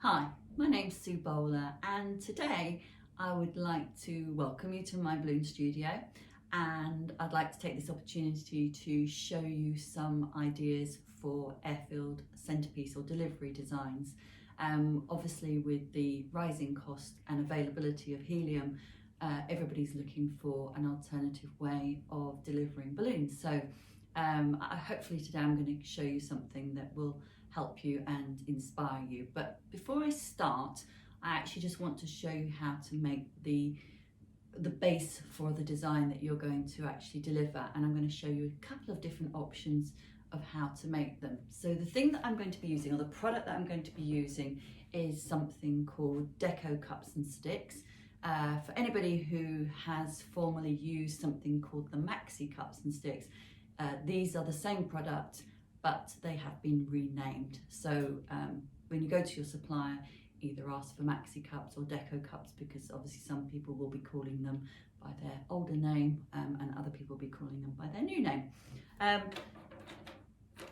Hi, my name's Sue Bowler, and today I would like to welcome you to my balloon studio, and I'd like to take this opportunity to show you some ideas for airfield centrepiece or delivery designs. Obviously with the rising cost and availability of helium, everybody's looking for an alternative way of delivering balloons. So hopefully today I'm going to show you something that will help you and inspire you. But before I start, I actually just want to show you how to make the base for the design that you're going to actually deliver, and I'm going to show you a couple of different options of how to make them. So the thing that I'm going to be using, or the product that I'm going to be using, is something called Deco cups and sticks. For anybody who has formerly used something called the Maxi cups and sticks, these are the same product, but they have been renamed. So when you go to your supplier, either ask for Maxi cups or Deco cups, because obviously some people will be calling them by their older name and other people will be calling them by their new name.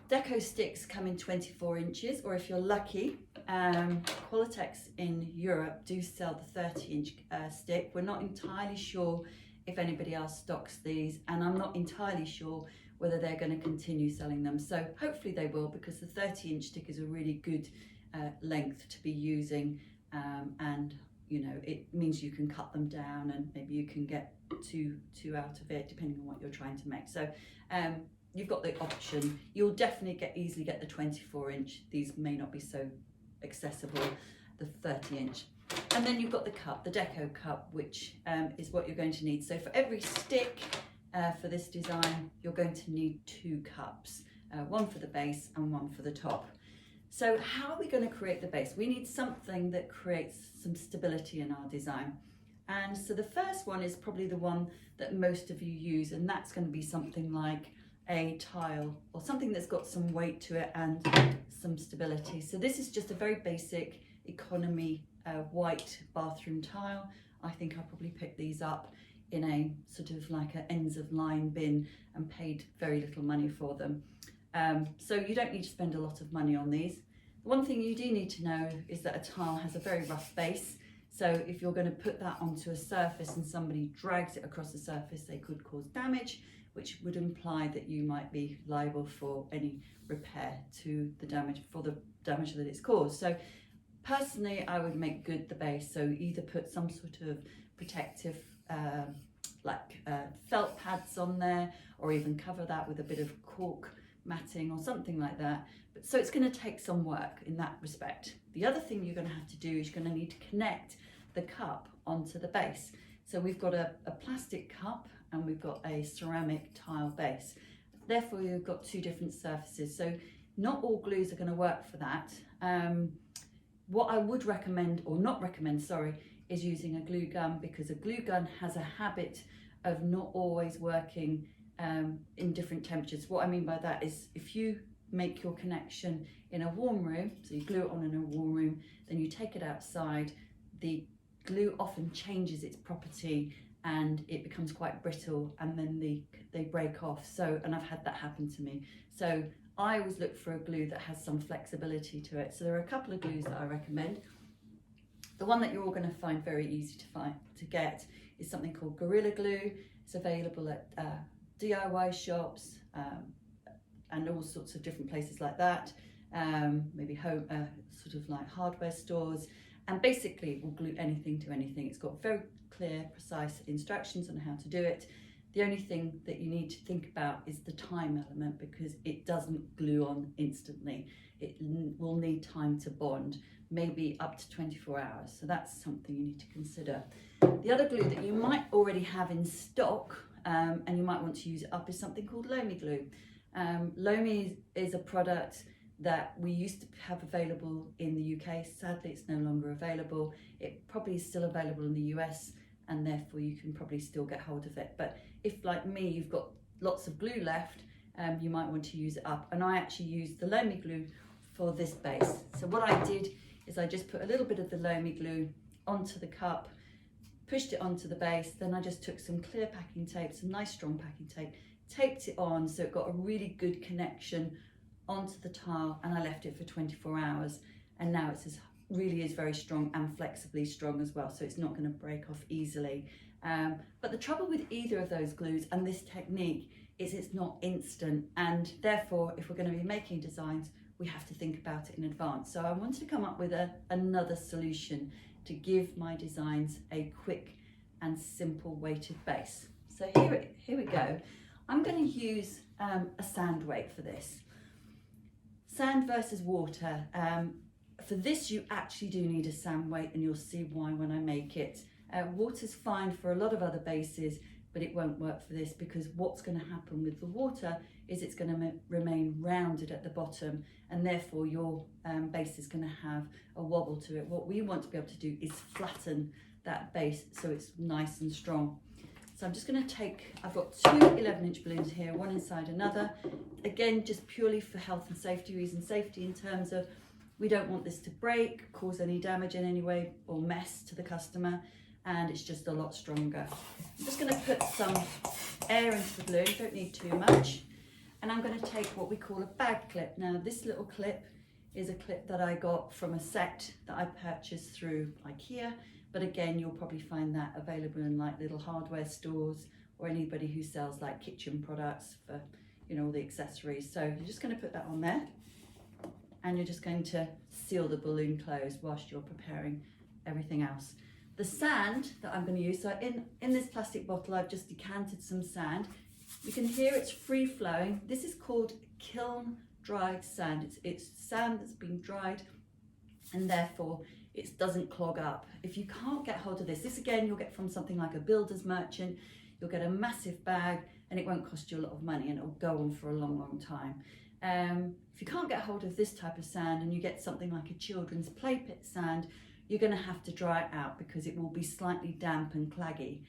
Deco sticks come in 24 inches, or if you're lucky, Qualitex in Europe do sell the 30-inch stick. We're not entirely sure if anybody else stocks these, and I'm not entirely sure whether they're going to continue selling them. So hopefully they will, because the 30-inch stick is a really good length to be using, and you know, it means you can cut them down and maybe you can get two out of it depending on what you're trying to make. So you've got the option. You'll definitely easily get the 24-inch. These may not be so accessible, the 30-inch. And then you've got the cup, the Deco cup, which is what you're going to need. So for every stick for this design, you're going to need 2 cups, one for the base and one for the top. So how are we going to create the base? We need something that creates some stability in our design. And so the first one is probably the one that most of you use, and that's going to be something like a tile or something that's got some weight to it and some stability. So this is just a very basic economy white bathroom tile. I think I probably picked these up in a sort of like an ends of line bin and paid very little money for them. So you don't need to spend a lot of money on these. One thing you do need to know is that a tile has a very rough base. So if you're going to put that onto a surface and somebody drags it across the surface, they could cause damage, which would imply that you might be liable for any repair to the damage, for the damage that it's caused. So personally, I would make good the base. So either put some sort of protective felt pads on there, or even cover that with a bit of cork matting or something like that. But so it's going to take some work in that respect. The other thing you're going to have to do is you're going to need to connect the cup onto the base. So we've got a plastic cup and we've got a ceramic tile base. Therefore, you've got 2 different surfaces. So not all glues are going to work for that. What I would recommend, or not recommend, sorry, is using a glue gun, because a glue gun has a habit of not always working in different temperatures. What I mean by that is, if you make your connection in a warm room, so you glue it on in a warm room, then you take it outside, the glue often changes its property and it becomes quite brittle, and then they break off. So, and I've had that happen to me. So I always look for a glue that has some flexibility to it. So there are a couple of glues that I recommend. The one that you're all going to find very easy to get is something called Gorilla Glue. It's available at DIY shops and all sorts of different places like that. Maybe home, sort of like hardware stores. And basically it will glue anything to anything. It's got very clear, precise instructions on how to do it. The only thing that you need to think about is the time element, because it doesn't glue on instantly. It will need time to bond, maybe up to 24 hours. So that's something you need to consider. The other glue that you might already have in stock, and you might want to use it up, is something called Lomi glue. Lomi is a product that we used to have available in the UK. Sadly, it's no longer available. It probably is still available in the US, and therefore you can probably still get hold of it. But if, like me, you've got lots of glue left, you might want to use it up. And I actually used the Lomi glue for this base. So what I did is I just put a little bit of the Lomi glue onto the cup, pushed it onto the base, then I just took some clear packing tape, some nice strong packing tape, taped it on so it got a really good connection onto the tile, and I left it for 24 hours, and now it's as really is very strong and flexibly strong as well, so it's not going to break off easily. But the trouble with either of those glues and this technique is it's not instant, and therefore if we're going to be making designs we have to think about it in advance. So I wanted to come up with another solution to give my designs a quick and simple weighted base. So here we go. I'm going to use a sand weight for this. Sand versus water. For this you actually do need a sand weight, and you'll see why when I make it. Water's fine for a lot of other bases, but it won't work for this, because what's going to happen with the water is it's going to remain rounded at the bottom, and therefore your base is going to have a wobble to it. What we want to be able to do is flatten that base so it's nice and strong. So I'm just going to take, I've got two 11-inch balloons here, one inside another. Again, just purely for health and safety reasons. Safety in terms of we don't want this to break, cause any damage in any way, or mess to the customer, and it's just a lot stronger. I'm just going to put some air into the balloon, don't need too much. And I'm going to take what we call a bag clip. Now this little clip is a clip that I got from a set that I purchased through IKEA. But again, you'll probably find that available in like little hardware stores, or anybody who sells like kitchen products for, you know, all the accessories. So you're just going to put that on there, and you're just going to seal the balloon closed whilst you're preparing everything else. The sand that I'm going to use, so in this plastic bottle I've just decanted some sand. You can hear it's free flowing. This is called kiln dried sand. It's sand that's been dried, and therefore it doesn't clog up. If you can't get hold of this again you'll get from something like a builder's merchant. You'll get a massive bag and it won't cost you a lot of money, and it'll go on for a long time. If you can't get hold of this type of sand and you get something like a children's play pit sand, you're going to have to dry it out because it will be slightly damp and claggy.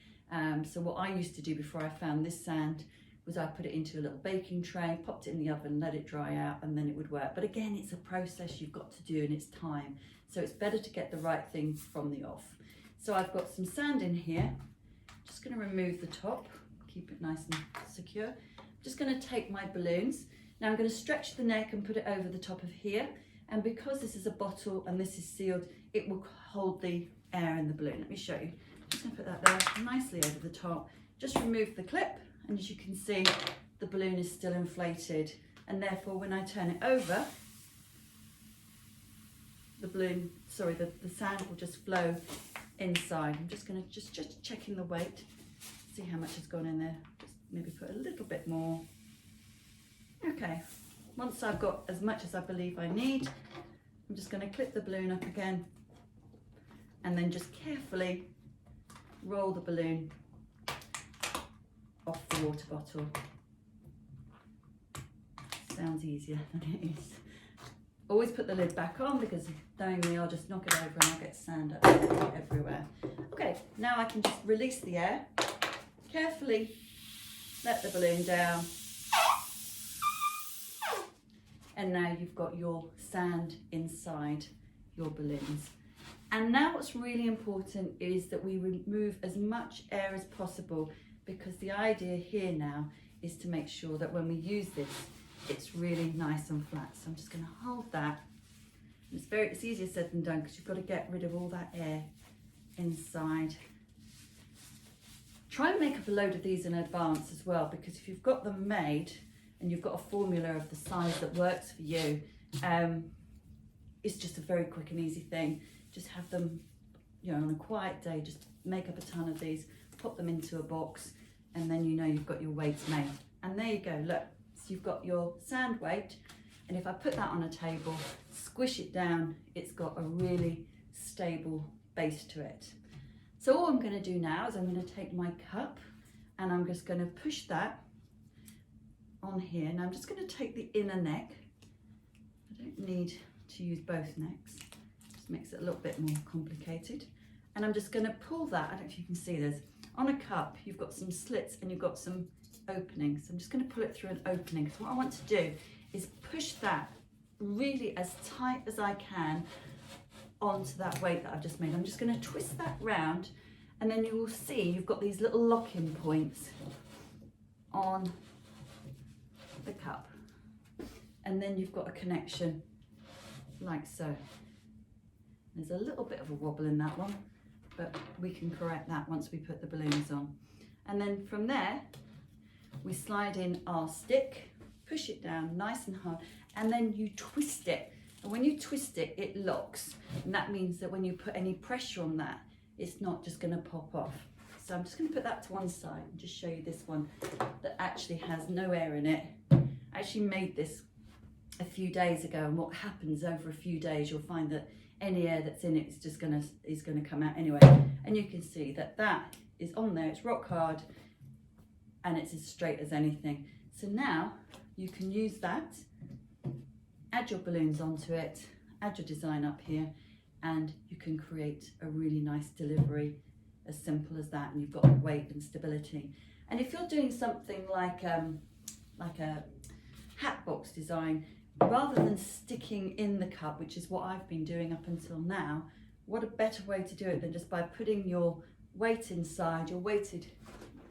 So what I used to do before I found this sand was I put it into a little baking tray, popped it in the oven, let it dry out, and then it would work. But again, it's a process you've got to do, and it's time. So it's better to get the right thing from the off. So I've got some sand in here. Just going to remove the top, keep it nice and secure. I'm just going to take my balloons. Now I'm going to stretch the neck and put it over the top of here. And because this is a bottle and this is sealed, it will hold the air in the balloon. Let me show you. I'm just going to put that there nicely over the top. Just remove the clip, and as you can see, the balloon is still inflated. And therefore, when I turn it over, the sand will just flow inside. I'm just going to just checking the weight, see how much has gone in there. Just maybe put a little bit more. Okay, once I've got as much as I believe I need, I'm just going to clip the balloon up again, and then just carefully roll the balloon off the water bottle. Sounds easier than it is. Always put the lid back on, because knowing me, I'll just knock it over and I'll get sand up everywhere. Okay, now I can just release the air, carefully let the balloon down, and now you've got your sand inside your balloons. And now what's really important is that we remove as much air as possible, because the idea here now is to make sure that when we use this, it's really nice and flat. So I'm just going to hold that. It's easier said than done, because you've got to get rid of all that air inside. Try and make up a load of these in advance as well, because if you've got them made and you've got a formula of the size that works for you, it's just a very quick and easy thing. Just have them, you know, on a quiet day, just make up a ton of these, pop them into a box, and then you know you've got your weights made. And there you go, look. So you've got your sand weight, and if I put that on a table, squish it down, it's got a really stable base to it. So all I'm going to do now is I'm going to take my cup, and I'm just going to push that on here. Now I'm just going to take the inner neck. I don't need to use both necks, just makes it a little bit more complicated. And I'm just going to pull that. I don't know if you can see this. On a cup, you've got some slits and you've got some openings. So I'm just going to pull it through an opening. So what I want to do is push that really as tight as I can onto that weight that I've just made. I'm just going to twist that round, and then you will see you've got these little lock-in points on the cup, and then you've got a connection like so. There's a little bit of a wobble in that one, but we can correct that once we put the balloons on. And then from there, we slide in our stick, push it down nice and hard, and then you twist it. And when you twist it, it locks. And that means that when you put any pressure on that, it's not just gonna pop off. So I'm just gonna put that to one side and just show you this one that actually has no air in it. I actually made this a few days ago, and what happens over a few days, you'll find that any air that's in it is just gonna come out anyway. And you can see that that is on there, it's rock hard, and it's as straight as anything. So now you can use that, add your balloons onto it, add your design up here, and you can create a really nice delivery, as simple as that, and you've got weight and stability. And if you're doing something like a hat box design, rather than sticking in the cup, which is what I've been doing up until now, what a better way to do it than just by putting your weight inside, your weighted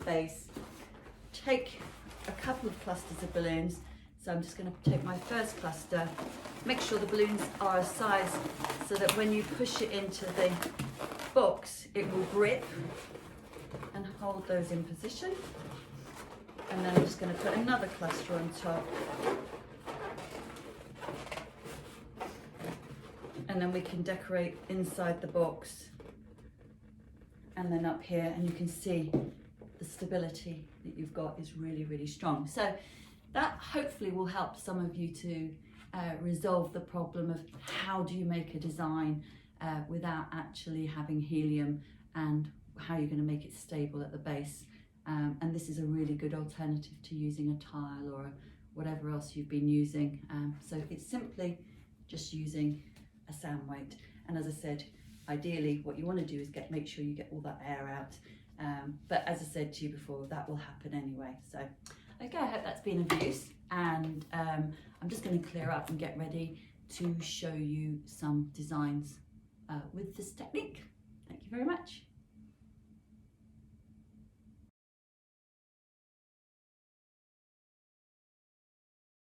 base. Take a couple of clusters of balloons. So I'm just going to take my first cluster, make sure the balloons are a size so that when you push it into the box, it will grip and hold those in position. And then I'm just going to put another cluster on top. And then we can decorate inside the box and then up here, and you can see the stability that you've got is really, really strong. So that hopefully will help some of you to resolve the problem of how do you make a design without actually having helium, and how you're going to make it stable at the base. And this is a really good alternative to using a tile or whatever else you've been using. So it's simply just using a sand weight. And as I said, ideally what you want to do is make sure you get all that air out. But as I said to you before, that will happen anyway. So, okay, I hope that's been of use. And I'm just going to clear up and get ready to show you some designs with this technique. Thank you very much.